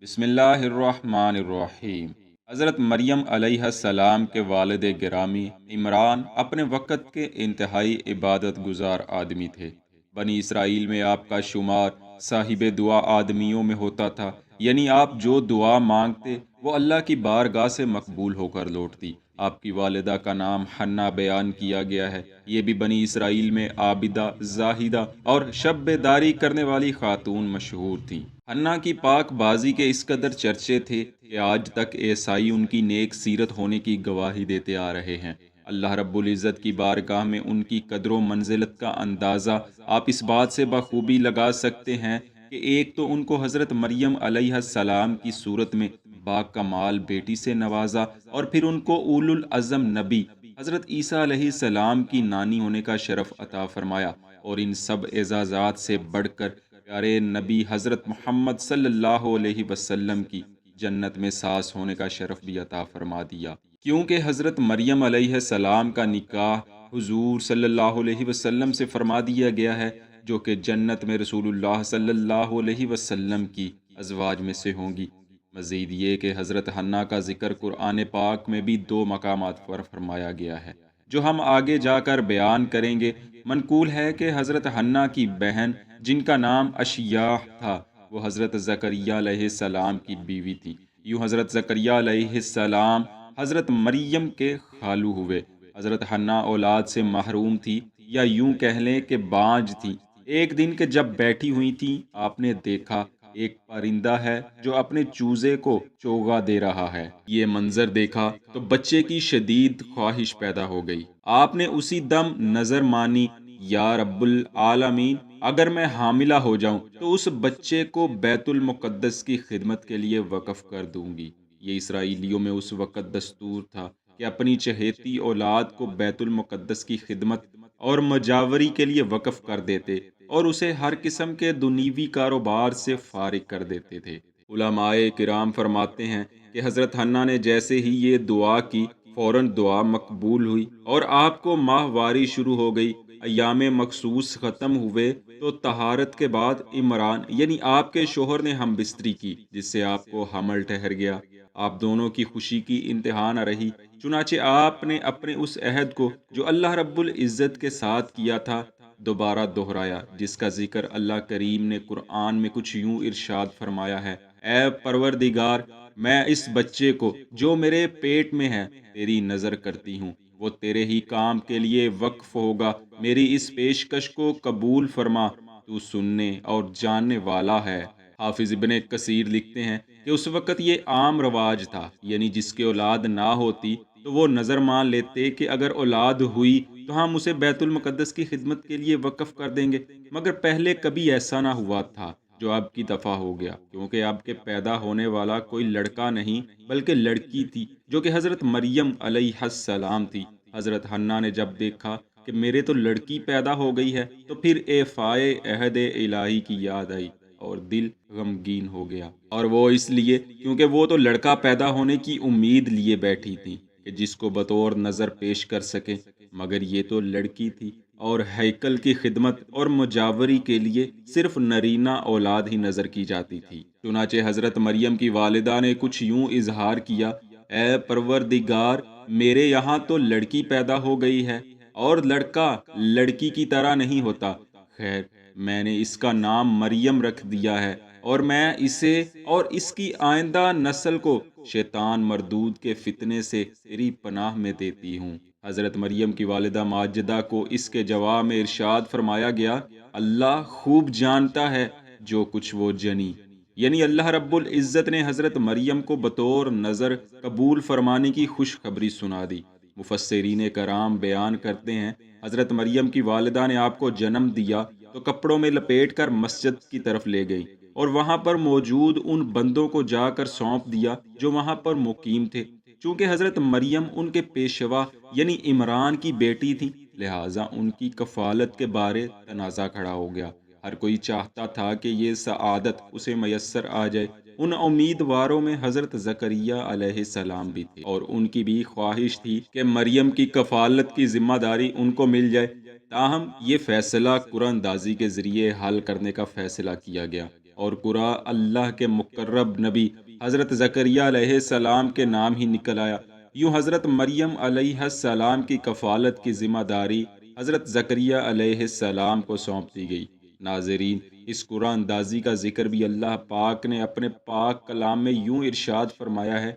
بسم اللہ الرحمن الرحیم۔ حضرت مریم علیہ السلام کے والد گرامی عمران اپنے وقت کے انتہائی عبادت گزار آدمی تھے۔ بنی اسرائیل میں آپ کا شمار صاحب دعا آدمیوں میں ہوتا تھا، یعنی آپ جو دعا مانگتے وہ اللہ کی بارگاہ سے مقبول ہو کر لوٹتی۔ آپ کی والدہ کا نام حنا بیان کیا گیا ہے۔ یہ بھی بنی اسرائیل میں عابدہ، زاہدہ اور شب بیداری کرنے والی خاتون مشہور تھیں۔ حنا کی پاک بازی کے اس قدر چرچے تھے کہ آج تک عیسائی ان کی نیک سیرت ہونے کی گواہی دیتے آ رہے ہیں۔ اللہ رب العزت کی بارگاہ میں ان کی قدر و منزلت کا اندازہ آپ اس بات سے بخوبی لگا سکتے ہیں کہ ایک تو ان کو حضرت مریم علیہ السلام کی صورت میں با کمال بیٹی سے نوازا، اور پھر ان کو اولو العزم نبی حضرت عیسیٰ علیہ السلام کی نانی ہونے کا شرف عطا فرمایا، اور ان سب اعزازات سے بڑھ کر پیارے نبی حضرت محمد صلی اللہ علیہ وسلم کی جنت میں ساس ہونے کا شرف بھی عطا فرما دیا، کیونکہ حضرت مریم علیہ السلام کا نکاح حضور صلی اللہ علیہ وسلم سے فرما دیا گیا ہے، جو کہ جنت میں رسول اللہ صلی اللہ علیہ وسلم کی ازواج میں سے ہوں گی۔ مزید یہ کہ حضرت حنا کا ذکر قرآن پاک میں بھی دو مقامات پر فرمایا گیا ہے، جو ہم آگے جا کر بیان کریں گے۔ منقول ہے کہ حضرت حنا کی بہن جن کا نام اشیاء تھا، وہ حضرت زکریا علیہ السلام کی بیوی تھی۔ یوں حضرت زکریا علیہ السلام حضرت مریم کے خالو ہوئے۔ حضرت حنا اولاد سے محروم تھی، یا یوں کہہ لیں کہ بانجھ تھی۔ ایک دن کے جب بیٹھی ہوئی تھی، آپ نے دیکھا ایک پرندہ ہے جو اپنے چوزے کو چوغا دے رہا ہے۔ یہ منظر دیکھا تو بچے کی شدید خواہش پیدا ہو گئی۔ آپ نے اسی دم نظر مانی، یا رب العالمین، اگر میں حاملہ ہو جاؤں تو اس بچے کو بیت المقدس کی خدمت کے لیے وقف کر دوں گی۔ یہ اسرائیلیوں میں اس وقت دستور تھا کہ اپنی چہیتی اولاد کو بیت المقدس کی خدمت اور مجاوری کے لیے وقف کر دیتے، اور اسے ہر قسم کے دنیوی کاروبار سے فارغ کر دیتے تھے۔ علماء کرام فرماتے ہیں کہ حضرت حنا نے جیسے ہی یہ دعا کی، فوراً دعا مقبول ہوئی اور آپ کو ماہواری شروع ہو گئی۔ ایام مخصوص ختم ہوئے تو طہارت کے بعد عمران یعنی آپ کے شوہر نے ہم بستری کی، جس سے آپ کو حمل ٹھہر گیا۔ آپ دونوں کی خوشی کی انتہا نہ رہی، چنانچہ آپ نے اپنے اس عہد کو جو اللہ رب العزت کے ساتھ کیا تھا دوبارہ دہرایا، جس کا ذکر اللہ کریم نے قرآن میں کچھ یوں ارشاد فرمایا ہے: اے پروردگار، میں اس بچے کو جو میرے پیٹ میں ہے تیری نظر کرتی ہوں، وہ تیرے ہی کام کے لیے وقف ہوگا۔ میری اس پیشکش کو قبول فرما، تو سننے اور جاننے والا ہے۔ حافظ ابن کثیر لکھتے ہیں کہ اس وقت یہ عام رواج تھا، یعنی جس کی اولاد نہ ہوتی تو وہ نظر مان لیتے کہ اگر اولاد ہوئی تو ہم اسے بیت المقدس کی خدمت کے لیے وقف کر دیں گے، مگر پہلے کبھی ایسا نہ ہوا تھا، جو اب کی دفعہ ہو گیا، کیونکہ اب کے پیدا ہونے والا کوئی لڑکا نہیں بلکہ لڑکی تھی، جو کہ حضرت مریم علیہ السلام تھی۔ حضرت حنا نے جب دیکھا کہ میرے تو لڑکی پیدا ہو گئی ہے، تو پھر ایفائے عہد الہی کی یاد آئی اور دل غمگین ہو گیا، اور وہ اس لیے کیونکہ وہ تو لڑکا پیدا ہونے کی امید لیے بیٹھی تھی کہ جس کو بطور نظر پیش کر سکے، مگر یہ تو لڑکی تھی، اور ہیکل کی خدمت اور مجاوری کے لیے صرف نرینہ اولاد ہی نظر کی جاتی تھی۔ چنانچہ حضرت مریم کی والدہ نے کچھ یوں اظہار کیا: اے پروردگار، میرے یہاں تو لڑکی پیدا ہو گئی ہے، اور لڑکا لڑکی کی طرح نہیں ہوتا۔ خیر، میں نے اس کا نام مریم رکھ دیا ہے، اور میں اسے اور اس کی آئندہ نسل کو شیطان مردود کے فتنے سے تیری پناہ میں دیتی ہوں۔ حضرت مریم کی والدہ ماجدہ کو اس کے جواب میں ارشاد فرمایا گیا: اللہ خوب جانتا ہے جو کچھ وہ جنی، یعنی اللہ رب العزت نے حضرت مریم کو بطور نظر قبول فرمانے کی خوشخبری سنا دی۔ مفسرین کرام بیان کرتے ہیں، حضرت مریم کی والدہ نے آپ کو جنم دیا تو کپڑوں میں لپیٹ کر مسجد کی طرف لے گئی، اور وہاں پر موجود ان بندوں کو جا کر سونپ دیا جو وہاں پر مقیم تھے۔ چونکہ حضرت مریم ان کے پیشوا یعنی عمران کی بیٹی تھی، لہٰذا ان کی کفالت کے بارے تنازع کھڑا ہو گیا۔ ہر کوئی چاہتا تھا کہ یہ سعادت اسے میسر آ جائے۔ ان امیدواروں میں حضرت زکریا علیہ السلام بھی تھے، اور ان کی بھی خواہش تھی کہ مریم کی کفالت کی ذمہ داری ان کو مل جائے۔ تاہم یہ فیصلہ قرآن اندازی کے ذریعے حل کرنے کا فیصلہ کیا گیا، اور قرآن اللہ کے مقرب نبی حضرت زکریا علیہ السلام کے نام ہی نکل آیا۔ یوں حضرت مریم علیہ السلام کی کفالت کی ذمہ داری حضرت زکریا علیہ السلام کو سونپ دی گئی۔ ناظرین، اس قرآن اندازی کا ذکر بھی اللہ پاک نے اپنے پاک کلام میں یوں ارشاد فرمایا ہے: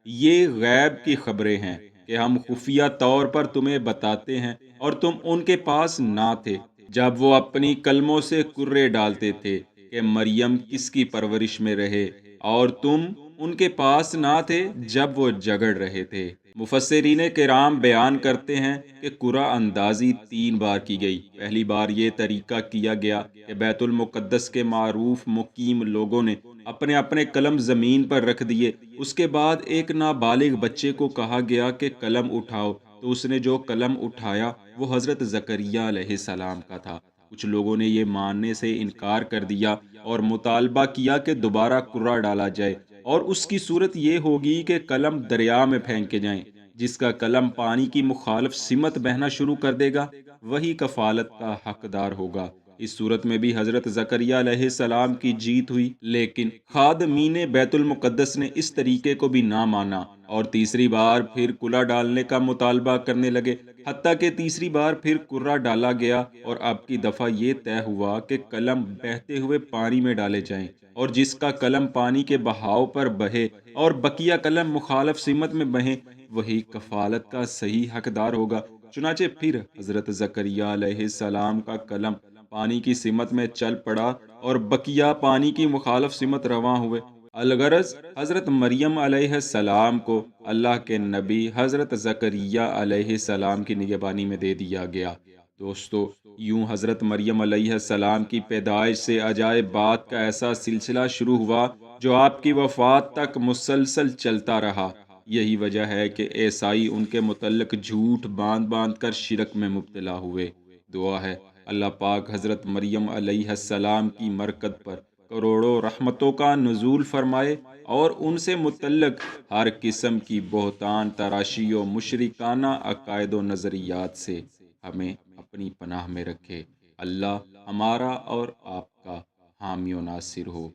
یہ غیب کی خبریں ہیں کہ ہم خفیہ طور پر تمہیں بتاتے ہیں، اور تم ان کے پاس نہ تھے جب وہ اپنی کلموں سے کرے ڈالتے تھے کہ مریم کس کی پرورش میں رہے، اور تم ان کے پاس نہ تھے جب وہ جگڑ رہے تھے۔ مفسرین کرام بیان کرتے ہیں کہ قرآن اندازی 3 بار کی گئی۔ پہلی بار یہ طریقہ کیا گیا کہ بیت المقدس کے معروف مقیم لوگوں نے اپنے اپنے قلم زمین پر رکھ دیے۔ اس کے بعد ایک نابالغ بچے کو کہا گیا کہ قلم اٹھاؤ، تو اس نے جو قلم اٹھایا وہ حضرت زکریا علیہ السلام کا تھا۔ کچھ لوگوں نے یہ ماننے سے انکار کر دیا اور مطالبہ کیا کہ دوبارہ قرآن ڈالا جائے، اور اس کی صورت یہ ہوگی کہ قلم دریا میں پھینکے جائیں۔ جس کا قلم پانی کی مخالف سمت بہنا شروع کر دے گا وہی کفالت کا حقدار ہوگا۔ اس صورت میں بھی حضرت زکریا علیہ السلام کی جیت ہوئی، لیکن خادمین بیت المقدس نے اس طریقے کو بھی نہ مانا اور تیسری بار پھر قلعہ ڈالنے کا مطالبہ کرنے لگے، حتیٰ کہ تیسری بار پھر قرآن ڈالا گیا اور اب کی دفعہ یہ طے ہوا کہ قلم بہتے ہوئے پانی میں ڈالے جائیں، اور جس کا قلم پانی کے بہاؤ پر بہے اور بقیہ قلم مخالف سمت میں بہیں وہی کفالت کا صحیح حقدار ہوگا۔ چنانچہ پھر حضرت زکریا علیہ السلام کا قلم پانی کی سمت میں چل پڑا اور بقیہ پانی کی مخالف سمت رواں ہوئے۔ الغرض حضرت مریم علیہ السلام کو اللہ کے نبی حضرت زکریا علیہ السلام کی نگہبانی میں دے دیا گیا۔ دوستو، یوں حضرت مریم علیہ السلام کی پیدائش سے عجائبات کا ایسا سلسلہ شروع ہوا جو آپ کی وفات تک مسلسل چلتا رہا۔ یہی وجہ ہے کہ عیسائی ان کے متعلق جھوٹ باندھ باندھ کر شرک میں مبتلا ہوئے۔ دعا ہے اللہ پاک حضرت مریم علیہ السلام کی مرکت پر کروڑوں رحمتوں کا نزول فرمائے اور ان سے متعلق ہر قسم کی بہتان تراشی و مشرکانہ عقائد و نظریات سے ہمیں اپنی پناہ میں رکھے۔ اللہ ہمارا اور آپ کا حامی و ناصر ہو،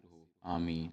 آمین۔